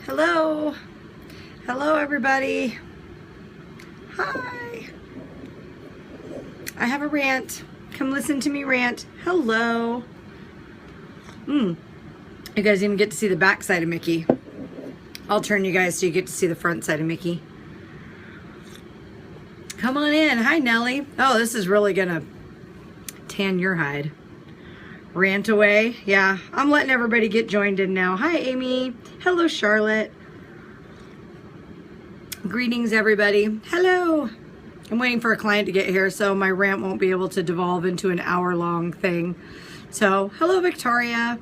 Hello. Hello, everybody. Hi. I have a rant. Come listen to me rant. Hello. You guys even get to see the back side of Mickey. I'll turn you guys so you get to see the front side of Mickey. Come on in. Hi, Nellie. Oh, this is really gonna tan your hide. Rant away. Yeah, I'm letting everybody get joined in now. Hi, Amy. Hello, Charlotte. Greetings, everybody. Hello. I'm waiting for a client to get here, so my rant won't be able to devolve into an hour-long thing. So, hello, Victoria.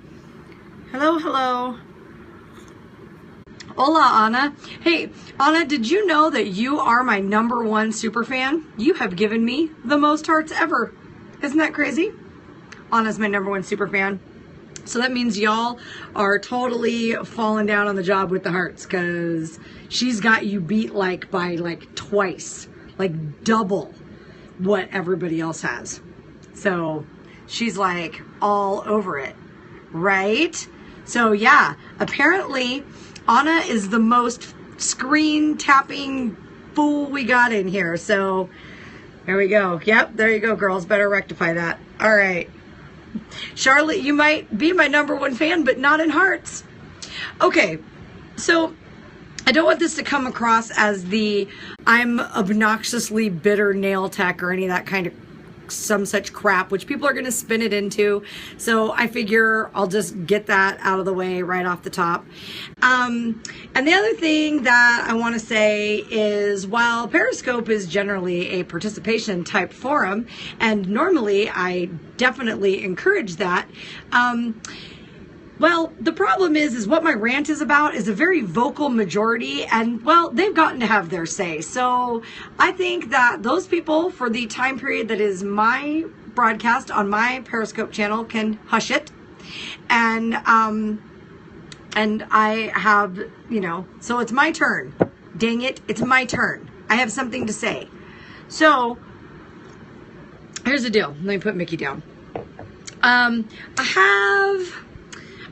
Hello, hello. Hola, Anna. Hey, Anna, did you know that you are my #1 super fan? You have given me the most hearts ever. Isn't that crazy? Anna's my #1 super fan. So that means y'all are totally falling down on the job with the hearts, because she's got you beat by twice, double what everybody else has. So she's all over it, right? So yeah, apparently Anna is the most screen tapping fool we got in here. So there we go. Yep, there you go, girls. Better rectify that. All right. Charlotte, you might be my #1 fan, but not in hearts. Okay, so I don't want this to come across as I'm obnoxiously bitter nail tech or any of that kind of some such crap, which people are going to spin it into. So I figure I'll just get that out of the way right off the top. And the other thing that I want to say is, while Periscope is generally a participation type forum, and normally I definitely encourage that, well, the problem is what my rant is about is a very vocal majority, and, well, they've gotten to have their say. So I think that those people, for the time period that is my broadcast on my Periscope channel, can hush it. And I have, so it's my turn. Dang it, it's my turn. I have something to say. So here's the deal. Let me put Mickey down.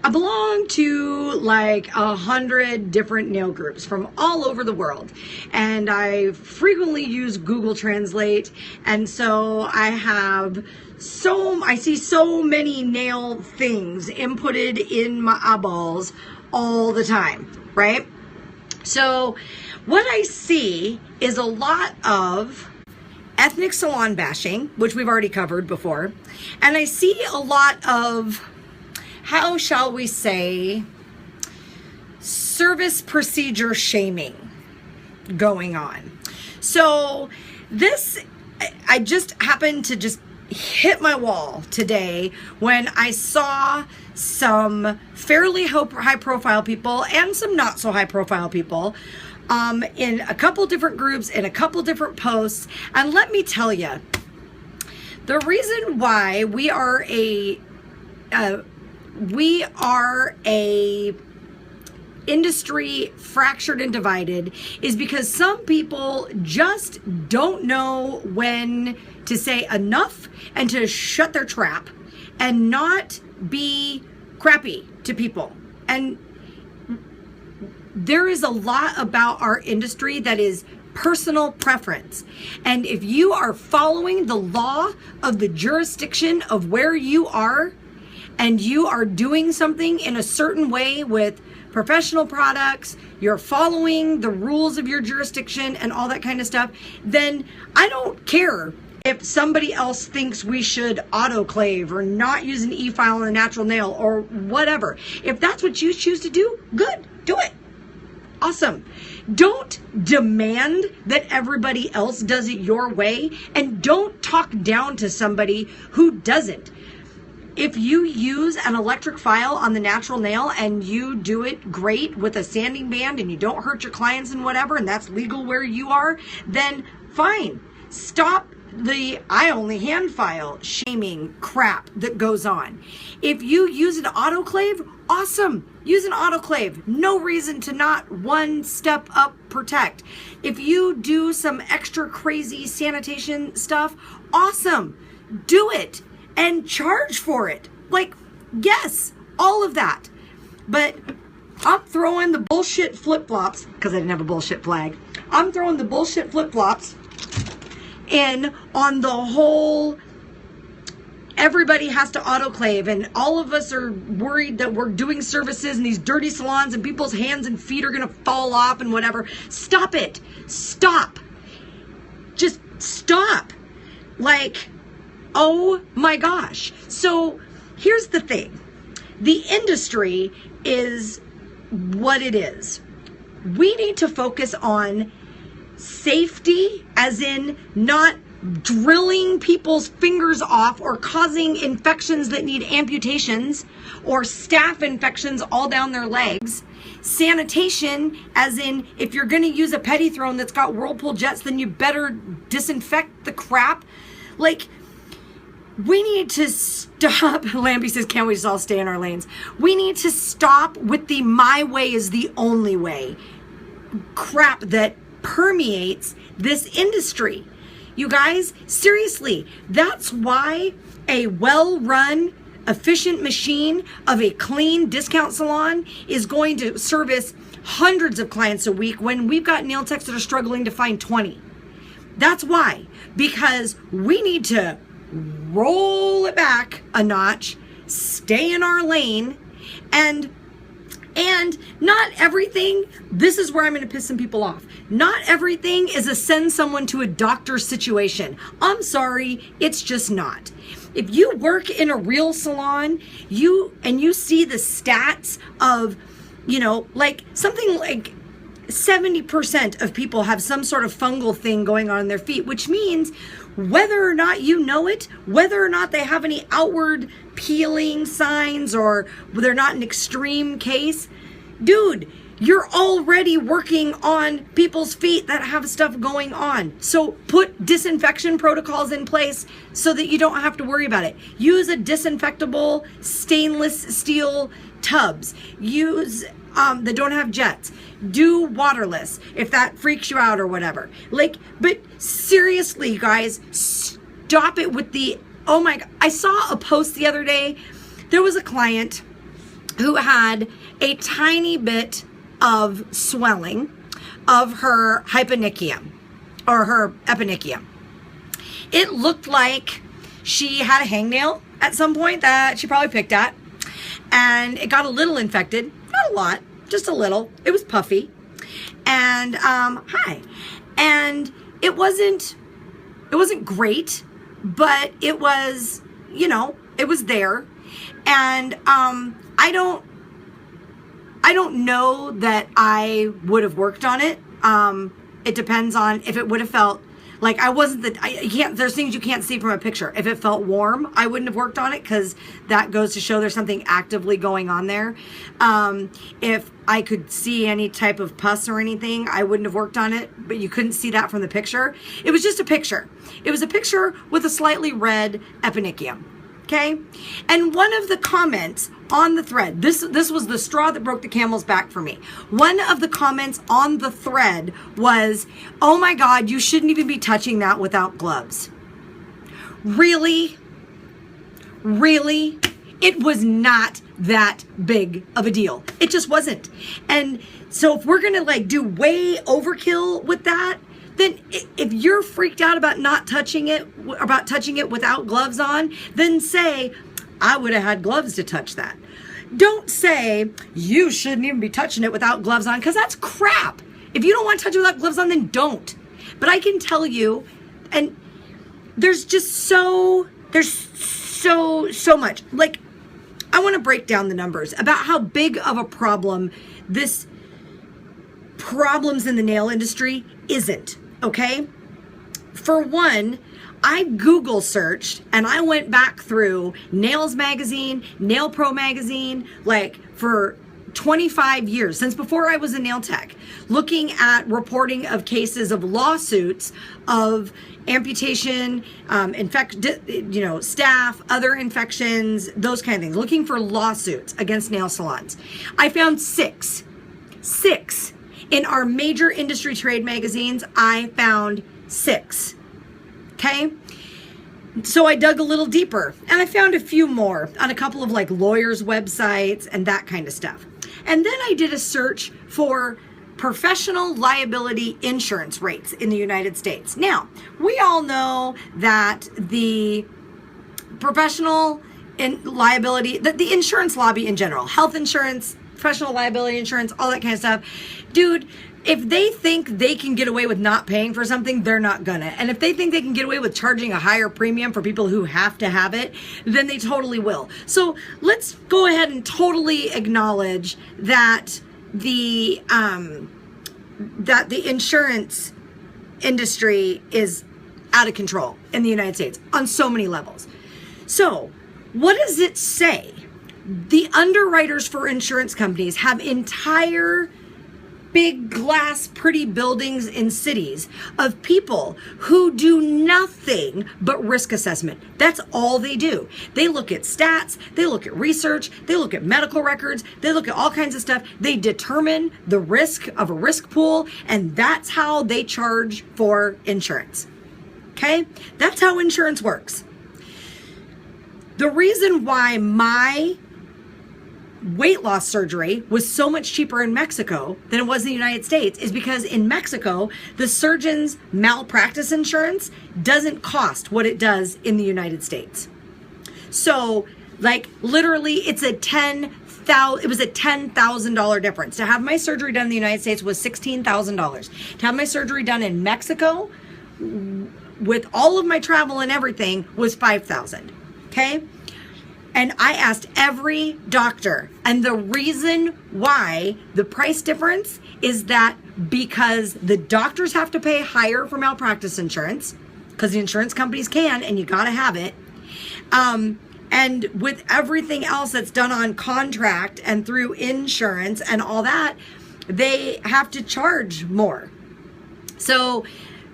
I belong to 100 different nail groups from all over the world, and I frequently use Google Translate, and so I see so many nail things inputted in my eyeballs all the time, right? So what I see is a lot of ethnic salon bashing, which we've already covered before, and I see a lot of, how shall we say, service procedure shaming going on. So this, I just happened to just hit my wall today when I saw some fairly high profile people and some not so high profile people in a couple different groups, in a couple different posts. And let me tell you, the reason why we are a industry fractured and divided is because some people just don't know when to say enough and to shut their trap and not be crappy to people. And there is a lot about our industry that is personal preference. And if you are following the law of the jurisdiction of where you are, and you are doing something in a certain way with professional products, you're following the rules of your jurisdiction and all that kind of stuff, then I don't care if somebody else thinks we should autoclave or not use an e-file on a natural nail or whatever. If that's what you choose to do, good, do it. Awesome. Don't demand that everybody else does it your way, and don't talk down to somebody who doesn't. If you use an electric file on the natural nail and you do it great with a sanding band and you don't hurt your clients and whatever, and that's legal where you are, then fine. Stop the I only hand file shaming crap that goes on. If you use an autoclave, awesome. Use an autoclave. No reason to not one step up protect. If you do some extra crazy sanitation stuff, awesome. Do it. And charge for it. Yes, all of that. But I'm throwing the bullshit flip-flops, because I didn't have a bullshit flag. I'm throwing the bullshit flip-flops in on the whole, everybody has to autoclave, and all of us are worried that we're doing services in these dirty salons and people's hands and feet are going to fall off and whatever. Stop it. Stop. Just stop. Like, oh my gosh. So here's the thing. The industry is what it is. We need to focus on safety, as in not drilling people's fingers off or causing infections that need amputations or staph infections all down their legs. Sanitation, as in if you're going to use a petty throne that's got whirlpool jets, then you better disinfect the crap. Like, we need to stop. Lambie says, can't we just all stay in our lanes? We need to stop with the my way is the only way crap that permeates this industry. You guys, seriously, that's why a well-run, efficient machine of a clean discount salon is going to service hundreds of clients a week when we've got nail techs that are struggling to find 20. That's why, because we need to roll it back a notch, stay in our lane, and not everything, this is where I'm going to piss some people off. Not everything is a send someone to a doctor situation. I'm sorry, it's just not. If you work in a real salon, you see the stats of, like something like 70% of people have some sort of fungal thing going on in their feet, which means whether or not you know it, whether or not they have any outward peeling signs or they're not an extreme case, dude, you're already working on people's feet that have stuff going on. So put disinfection protocols in place so that you don't have to worry about it. Use a disinfectable stainless steel tubs. Use that don't have jets. Do waterless if that freaks you out or whatever. Like, but seriously, guys, stop it with the, oh my God. I saw a post the other day. There was a client who had a tiny bit of swelling of her hyponychium or her eponychium. It looked like she had a hangnail at some point that she probably picked at, and it got a little infected. Not a lot, just a little. It was puffy. And and it wasn't great, but it was, it was there. And I don't know that I would have worked on it. It depends on if it would have felt like I wasn't there's things you can't see from a picture. If it felt warm, I wouldn't have worked on it because that goes to show there's something actively going on there. If I could see any type of pus or anything, I wouldn't have worked on it, but you couldn't see that from the picture. It was just a picture. It was a picture with a slightly red eponychium. Okay. And one of the comments on the thread, this was the straw that broke the camel's back for me. One of the comments on the thread was, oh my God, you shouldn't even be touching that without gloves. Really? Really? It was not that big of a deal. It just wasn't. And so if we're going to do way overkill with that, then if you're freaked out about not touching it, about touching it without gloves on, then say, I would have had gloves to touch that. Don't say, you shouldn't even be touching it without gloves on, because that's crap. If you don't want to touch it without gloves on, then don't. But I can tell you, and there's so much. Like, I want to break down the numbers about how big of a problem this problems in the nail industry isn't. Okay? For one, I Google searched and I went back through Nails Magazine, Nail Pro Magazine, for 25 years, since before I was a nail tech, looking at reporting of cases of lawsuits of amputation, staph, other infections, those kind of things, looking for lawsuits against nail salons. I found six. In our major industry trade magazines, I found 6. Okay? So I dug a little deeper and I found a few more on a couple of lawyers' websites and that kind of stuff. And then I did a search for professional liability insurance rates in the United States. Now, we all know that the professional liability, the insurance lobby in general, health insurance, professional liability insurance, all that kind of stuff. Dude, if they think they can get away with not paying for something, they're not gonna. And if they think they can get away with charging a higher premium for people who have to have it, then they totally will. So let's go ahead and totally acknowledge that the insurance industry is out of control in the United States on so many levels. So what does it say? The underwriters for insurance companies have entire big glass pretty buildings in cities of people who do nothing but risk assessment. That's all they do. They look at stats, they look at research, they look at medical records, they look at all kinds of stuff. They determine the risk of a risk pool, and that's how they charge for insurance. Okay? That's how insurance works. The reason why my weight loss surgery was so much cheaper in Mexico than it was in the United States is because in Mexico, the surgeon's malpractice insurance doesn't cost what it does in the United States. So, like, literally, it was a $10,000 difference. To have my surgery done in the United States was $16,000. To have my surgery done in Mexico, with all of my travel and everything, was $5,000. Okay? And I asked every doctor, and the reason why the price difference is that because the doctors have to pay higher for malpractice insurance, because the insurance companies can, and you gotta have it. And with everything else that's done on contract and through insurance and all that, they have to charge more. So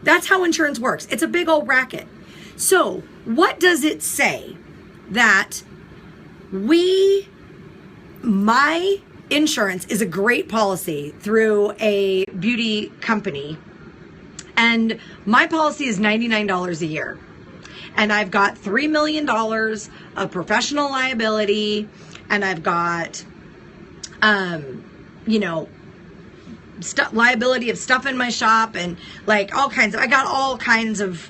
that's how insurance works. It's a big old racket. So what does it say that my insurance is a great policy through a beauty company, and my policy is $99 a year, and I've got $3 million of professional liability, and I've got liability of stuff in my shop, and like I've got all kinds of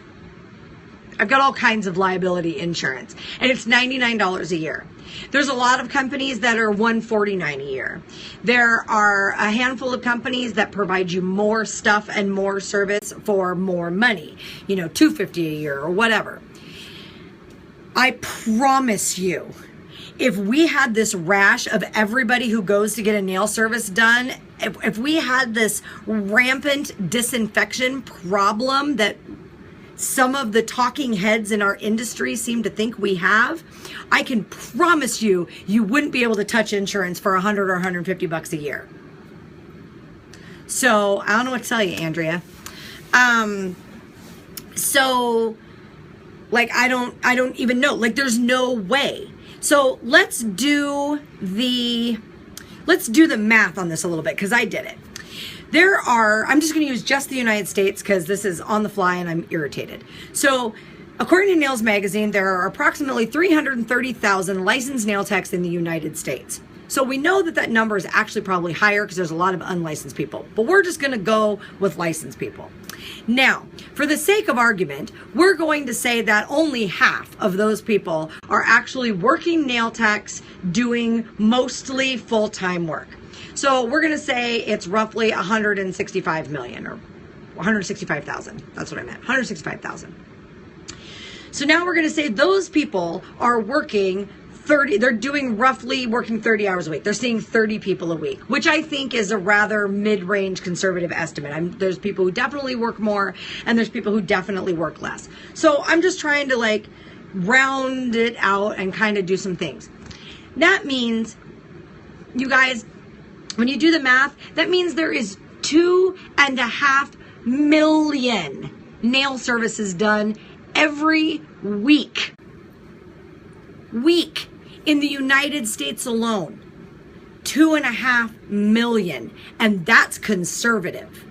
liability insurance, and it's $99 a year. There's a lot of companies that are $149 a year. There are a handful of companies that provide you more stuff and more service for more money, $250 a year or whatever. I promise you, if we had this rash of everybody who goes to get a nail service done, if we had this rampant disinfection problem that some of the talking heads in our industry seem to think we have, I can promise you, you wouldn't be able to touch insurance for $100 or $150 a year. So I don't know what to tell you, Andrea. I don't even know. Like, there's no way. So let's do the math on this a little bit, because I did it. I'm just going to use just the United States because this is on the fly and I'm irritated. So according to Nails Magazine, there are approximately 330,000 licensed nail techs in the United States. So we know that number is actually probably higher because there's a lot of unlicensed people, but we're just going to go with licensed people. Now, for the sake of argument, we're going to say that only half of those people are actually working nail techs doing mostly full-time work. So we're going to say it's roughly 165 million or 165,000. That's what I meant. 165,000. So now we're going to say those people are working working 30 hours a week. They're seeing 30 people a week, which I think is a rather mid-range conservative estimate. There's people who definitely work more, and there's people who definitely work less. So I'm just trying to round it out and kind of do some things. That means, you guys, when you do the math, that means there is 2.5 million nail services done every week in the United States alone. 2.5 million, and that's conservative.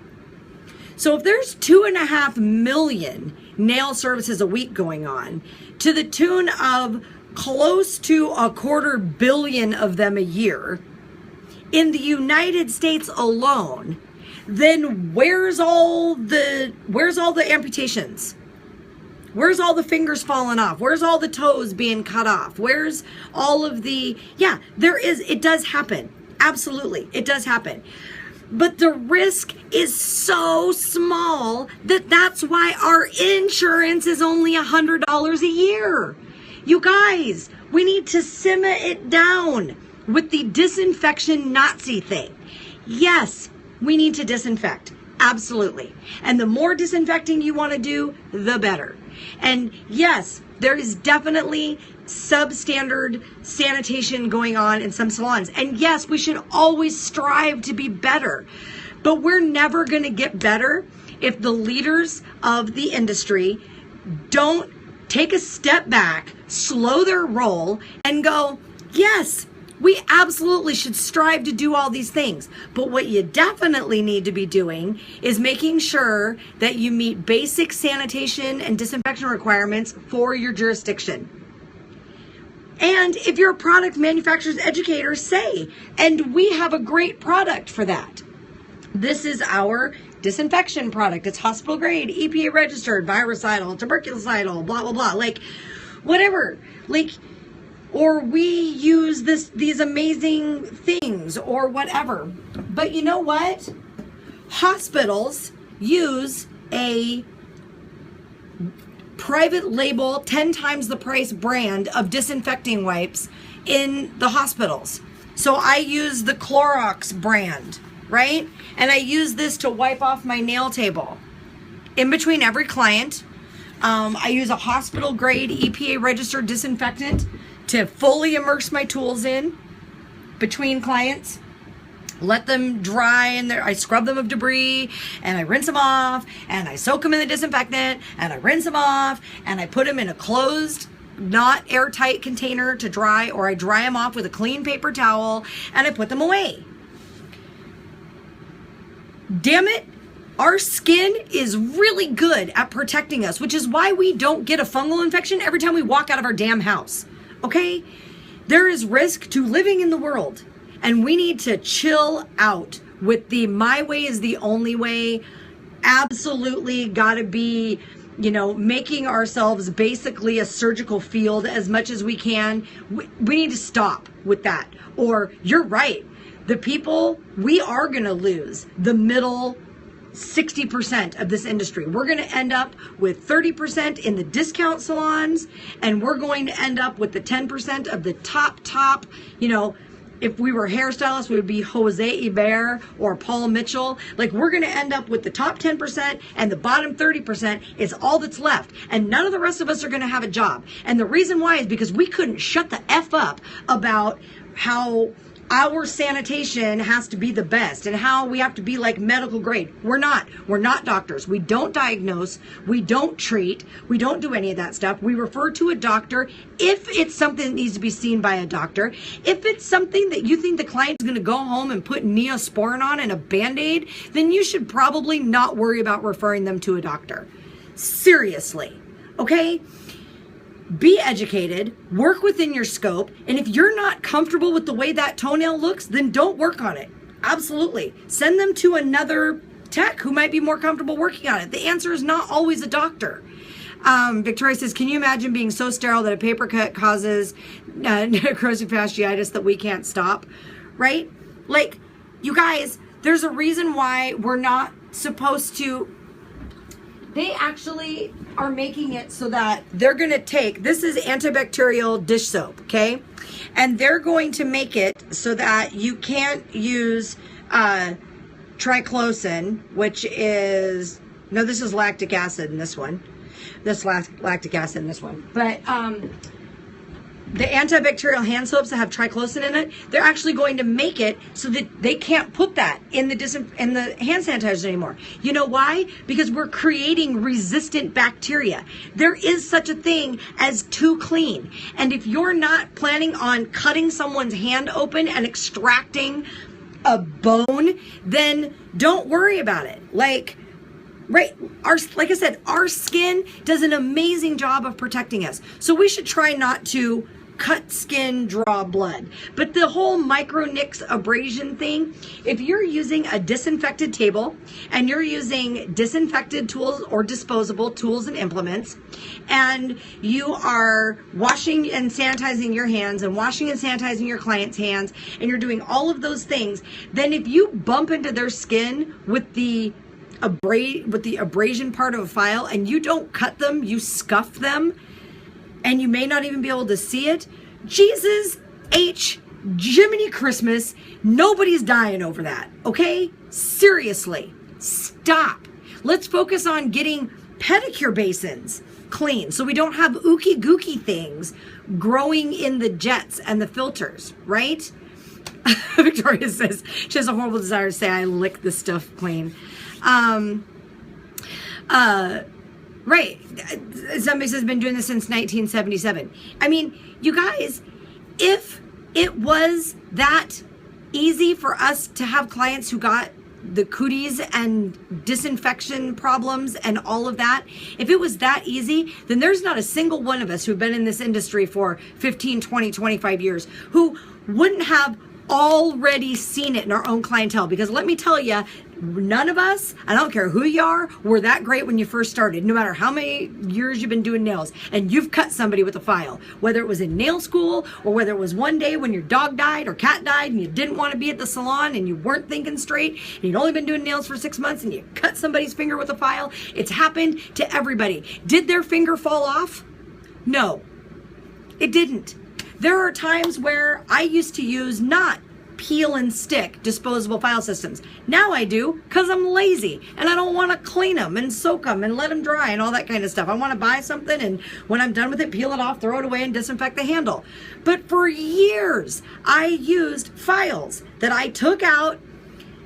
So if there's 2.5 million nail services a week going on, to the tune of close to 250 million of them a year, in the United States alone, then where's all the amputations? Where's all the fingers falling off? Where's all the toes being cut off? Where's all of the, yeah, it does happen. Absolutely, it does happen. But the risk is so small that's why our insurance is only $100 a year. You guys, we need to simmer it down with the disinfection Nazi thing. Yes, we need to disinfect. Absolutely. And the more disinfecting you want to do, the better. And yes, there is definitely substandard sanitation going on in some salons. And yes, we should always strive to be better. But we're never going to get better if the leaders of the industry don't take a step back, slow their roll, and go, yes, we absolutely should strive to do all these things. But what you definitely need to be doing is making sure that you meet basic sanitation and disinfection requirements for your jurisdiction. And if you're a product manufacturer's educator, say, and we have a great product for that. This is our disinfection product. It's hospital grade, EPA registered, virucidal, tuberculocidal, blah, blah, blah. Like, whatever. Like, or we use these amazing things or whatever. But you know what? Hospitals use a private label 10 times the price brand of disinfecting wipes in the hospitals. So I use the Clorox brand, right? And I use this to wipe off my nail table. In between every client, I use a hospital grade EPA registered disinfectant to fully immerse my tools in between clients, let them dry in there. I scrub them of debris and I rinse them off and I soak them in the disinfectant and I rinse them off and I put them in a closed, not airtight container to dry, or I dry them off with a clean paper towel and I put them away. Damn it. Our skin is really good at protecting us, which is why we don't get a fungal infection every time we walk out of our damn house. Okay? There is risk to living in the world, and we need to chill out with the my way is the only way. Absolutely gotta be, making ourselves basically a surgical field as much as we can. We need to stop with that. Or you're right. The people, we are gonna lose the middle 60% of this industry. We're going to end up with 30% in the discount salons, and we're going to end up with the 10% of the top, if we were hairstylists, we would be Jose Iber or Paul Mitchell. Like, we're going to end up with the top 10%, and the bottom 30% is all that's left. And none of the rest of us are going to have a job. And the reason why is because we couldn't shut the F up about how our sanitation has to be the best and how we have to be like medical grade. We're not. We're not doctors. We don't diagnose. We don't treat. We don't do any of that stuff. We refer to a doctor if it's something that needs to be seen by a doctor. If it's something that you think the client's going to go home and put Neosporin on and a Band-Aid, then you should probably not worry about referring them to a doctor. Seriously. Okay? Be educated, work within your scope, and if you're not comfortable with the way that toenail looks, then don't work on it. Absolutely. Send them to another tech who might be more comfortable working on it. The answer is not always a doctor. Victoria says, can you imagine being so sterile that a paper cut causes necrosive fasciitis that we can't stop? Right? Like, you guys, there's a reason why we're not supposed to. They actually are making it so that they're going to take, this is antibacterial dish soap, okay? And they're going to make it so that you can't use triclosan, which is, no, this is lactic acid in this one. This lactic acid in this one. But the antibacterial hand soaps that have triclosan in it, they're actually going to make it so that they can't put that in the hand sanitizers anymore. You know why? Because we're creating resistant bacteria. There is such a thing as too clean. And if you're not planning on cutting someone's hand open and extracting a bone, then don't worry about it. Like I said, our skin does an amazing job of protecting us. So we should try not to cut skin, draw blood. But the whole micro nicks abrasion thing, if you're using a disinfected table and you're using disinfected tools or disposable tools and implements, and you are washing and sanitizing your hands and washing and sanitizing your client's hands, and you're doing all of those things, then if you bump into their skin with the abrasion part of a file and you don't cut them, you scuff them, and you may not even be able to see it, Jesus H. Jiminy Christmas, nobody's dying over that, okay? Seriously, stop. Let's focus on getting pedicure basins clean so we don't have ookie gookie things growing in the jets and the filters, right? Victoria says she has a horrible desire to say I lick the stuff clean. Right. Somebody says been doing this since 1977. I mean, you guys, if it was that easy for us to have clients who got the cooties and disinfection problems and all of that, if it was that easy, then there's not a single one of us who've been in this industry for 15, 20, 25 years who wouldn't have already seen it in our own clientele. Because let me tell you, none of us, I don't care who you are, were that great when you first started, no matter how many years you've been doing nails. And you've cut somebody with a file, whether it was in nail school or whether it was one day when your dog died or cat died and you didn't want to be at the salon and you weren't thinking straight and you'd only been doing nails for 6 months and you cut somebody's finger with a file. It's happened to everybody. Did their finger fall off? No, it didn't. There are times where I used to use not peel and stick disposable file systems. Now I do because I'm lazy and I don't want to clean them and soak them and let them dry and all that kind of stuff. I want to buy something and when I'm done with it, peel it off, throw it away and disinfect the handle. But for years, I used files that I took out,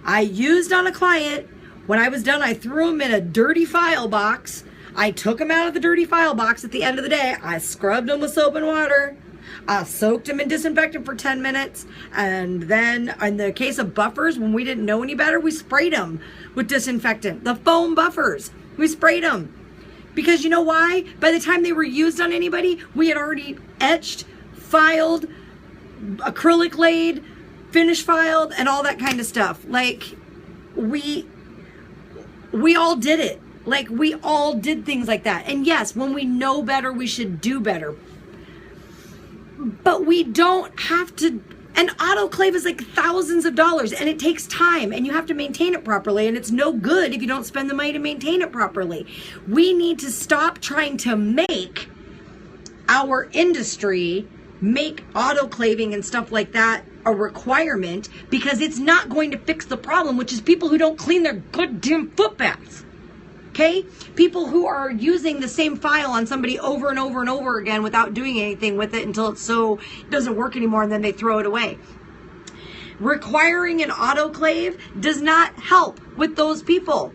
I used on a client. When I was done, I threw them in a dirty file box. I took them out of the dirty file box at the end of the day. I scrubbed them with soap and water. I soaked them in disinfectant for 10 minutes. And then in the case of buffers, when we didn't know any better, we sprayed them with disinfectant. The foam buffers, we sprayed them. Because you know why? By the time they were used on anybody, we had already etched, filed, acrylic laid, finish filed, and all that kind of stuff. Like, we all did it. Like, we all did things like that. And yes, when we know better, we should do better. But we don't have to. An autoclave is like thousands of dollars and it takes time and you have to maintain it properly, and it's no good if you don't spend the money to maintain it properly. We need to stop trying to make our industry make autoclaving and stuff like that a requirement, because it's not going to fix the problem, which is people who don't clean their goddamn foot baths. Okay? People who are using the same file on somebody over and over and over again without doing anything with it until it doesn't work anymore, and then they throw it away. Requiring an autoclave does not help with those people.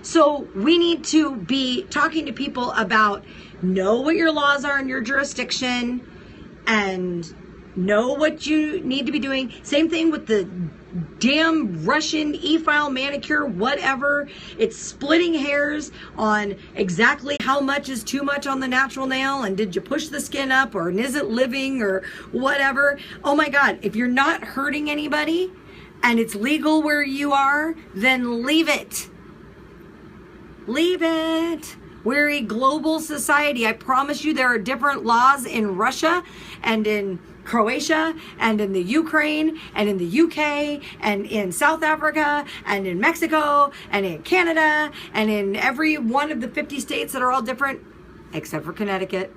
So we need to be talking to people about know what your laws are in your jurisdiction and know what you need to be doing. Same thing with the damn Russian e-file manicure, whatever. It's splitting hairs on exactly how much is too much on the natural nail, and did you push the skin up, or is it living, or whatever. Oh my God, if you're not hurting anybody and it's legal where you are, then leave it. Leave it. We're a global society. I promise you there are different laws in Russia and in Croatia and in the Ukraine and in the UK and in South Africa and in Mexico and in Canada and in every one of the 50 states that are all different, except for Connecticut.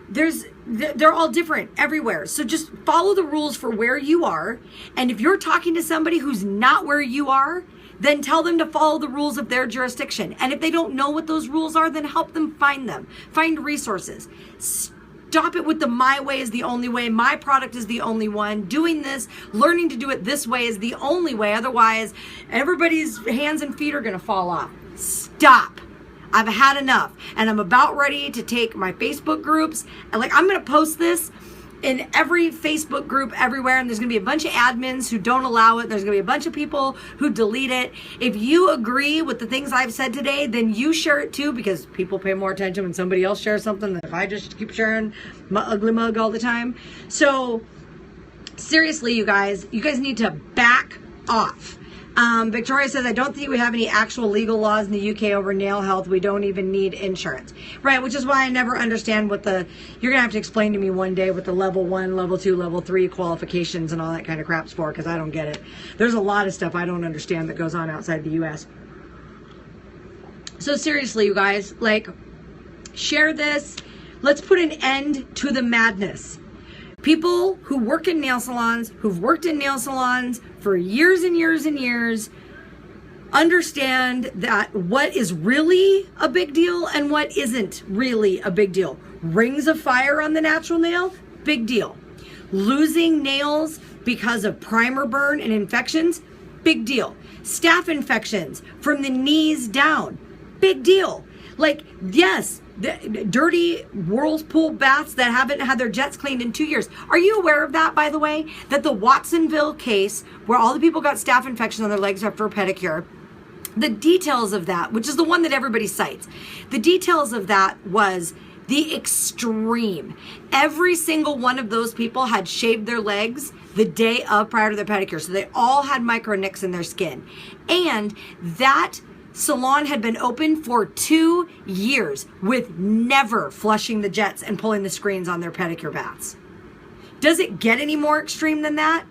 They're all different everywhere. So just follow the rules for where you are. And if you're talking to somebody who's not where you are, then tell them to follow the rules of their jurisdiction. And if they don't know what those rules are, then help them find them. Find resources. Stop it with the my way is the only way, my product is the only one. Doing this, learning to do it this way is the only way. Otherwise, everybody's hands and feet are going to fall off. Stop. I've had enough. And I'm about ready to take my Facebook groups. And I'm going to post this in every Facebook group everywhere, and there's going to be a bunch of admins who don't allow it. There's going to be a bunch of people who delete it. If you agree with the things I've said today, then you share it too, because people pay more attention when somebody else shares something than if I just keep sharing my ugly mug all the time. So seriously, you guys need to back off. Victoria says, I don't think we have any actual legal laws in the UK over nail health. We don't even need insurance. Right, which is why I never understand what you're going to have to explain to me one day what the level 1, level 2, level 3 qualifications and all that kind of crap's for, because I don't get it. There's a lot of stuff I don't understand that goes on outside the US. So seriously, you guys, like, share this. Let's put an end to the madness. People who work in nail salons, who've worked in nail salons for years and years and years, understand that what is really a big deal and what isn't really a big deal. Rings of fire on the natural nail, big deal. Losing nails because of primer burn and infections, big deal. Staph infections from the knees down, big deal. Like, yes, the dirty whirlpool baths that haven't had their jets cleaned in 2 years. Are you aware of that, by the way? That the Watsonville case, where all the people got staph infections on their legs after a pedicure, the details of that, which is the one that everybody cites, the details of that was the extreme. Every single one of those people had shaved their legs the day of prior to their pedicure. So they all had micro nicks in their skin. And that salon had been open for 2 years with never flushing the jets and pulling the screens on their pedicure baths. Does it get any more extreme than that?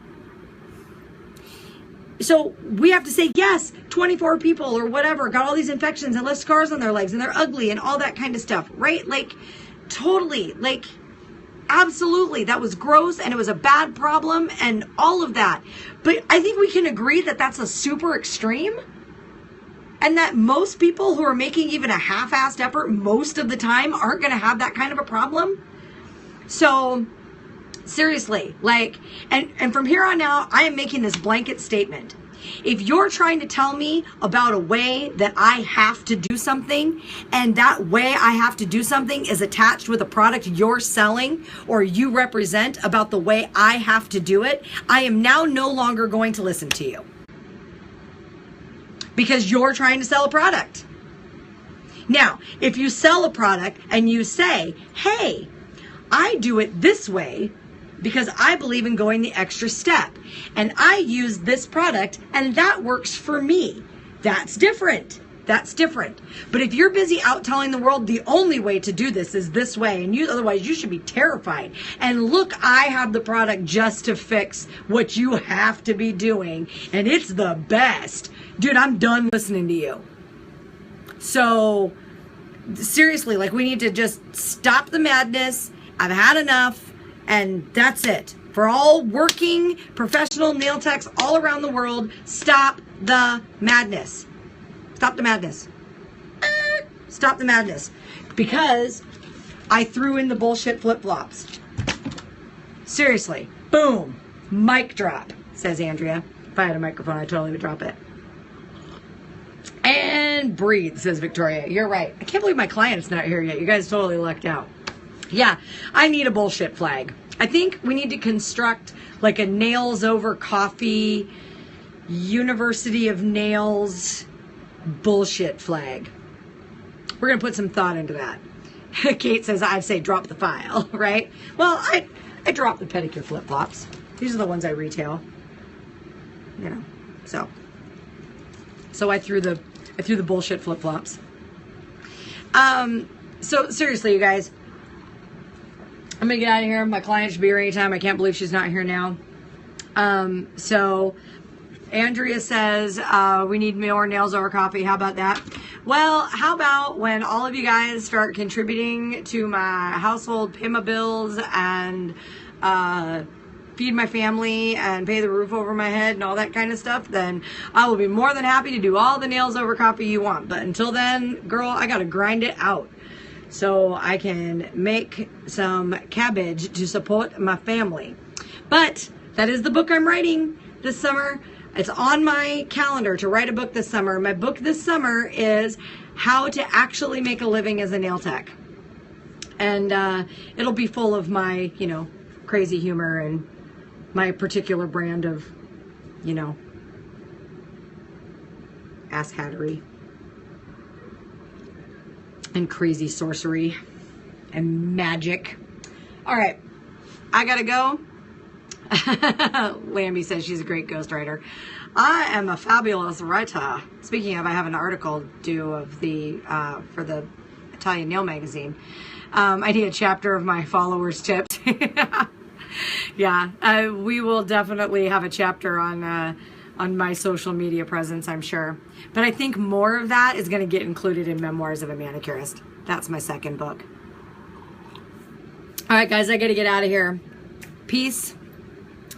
So we have to say, yes, 24 people or whatever got all these infections and left scars on their legs and they're ugly and all that kind of stuff, right? Like, totally, like, absolutely, that was gross and it was a bad problem and all of that. But I think we can agree that that's a super extreme. And that most people who are making even a half-assed effort most of the time aren't going to have that kind of a problem. So seriously, like, and from here on out, I am making this blanket statement. If you're trying to tell me about a way that I have to do something, and that way I have to do something is attached with a product you're selling or you represent about the way I have to do it, I am now no longer going to listen to you. Because you're trying to sell a product. Now, if you sell a product and you say, hey, I do it this way because I believe in going the extra step, and I use this product and that works for me, that's different. That's different. But if you're busy out telling the world the only way to do this is this way, and otherwise you should be terrified. And look, I have the product just to fix what you have to be doing, and it's the best. Dude, I'm done listening to you. So seriously, like, we need to just stop the madness. I've had enough, and that's it. For all working professional nail techs all around the world, stop the madness. Stop the madness. Stop the madness. Because I threw in the bullshit flip-flops. Seriously. Boom. Mic drop, says Andrea. If I had a microphone, I totally would drop it. And breathe, says Victoria. You're right. I can't believe my client's not here yet. You guys totally lucked out. Yeah, I need a bullshit flag. I think we need to construct like a nails over coffee, University of Nails bullshit flag. We're going to put some thought into that. Kate says, I'd say drop the file, right? Well, I drop the pedicure flip-flops. These are the ones I retail. You know, so I threw the bullshit flip-flops. So seriously, you guys, I'm gonna get out of here. My client should be here anytime. I can't believe she's not here now. So Andrea says, we need more nails over coffee. How about that? Well, how about when all of you guys start contributing to my household PIMA bills and feed my family and pay the roof over my head and all that kind of stuff, then I will be more than happy to do all the nails over coffee you want. But until then, girl, I gotta grind it out so I can make some cabbage to support my family. But that is the book I'm writing this summer. It's on my calendar to write a book this summer. My book this summer is How to Actually Make a Living as a Nail Tech. And it'll be full of my, crazy humor and my particular brand of, you know, asshattery and crazy sorcery and magic. All right, I gotta go. Lambie says she's a great ghostwriter. I am a fabulous writer. Speaking of, I have an article due of the for the Italian Nail magazine. I need a chapter of my followers' tips. Yeah, we will definitely have a chapter on my social media presence, I'm sure. But I think more of that is going to get included in Memoirs of a Manicurist. That's my second book. All right, guys, I got to get out of here. Peace.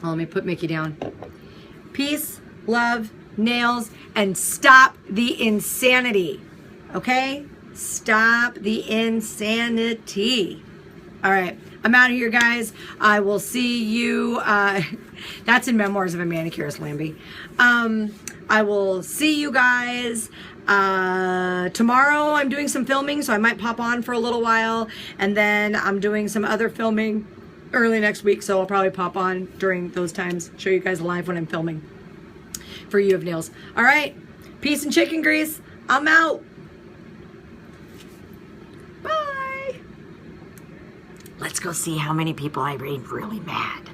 Oh, let me put Mickey down. Peace, love, nails, and stop the insanity. Okay? Stop the insanity. All right. I'm out of here, guys. I will see you. That's in Memoirs of a Manicurist, Lambie. I will see you guys tomorrow. I'm doing some filming, so I might pop on for a little while. And then I'm doing some other filming early next week, so I'll probably pop on during those times. Show you guys live when I'm filming for You Have Nails. All right. Peace and chicken grease. I'm out. Bye. Let's go see how many people I made really mad.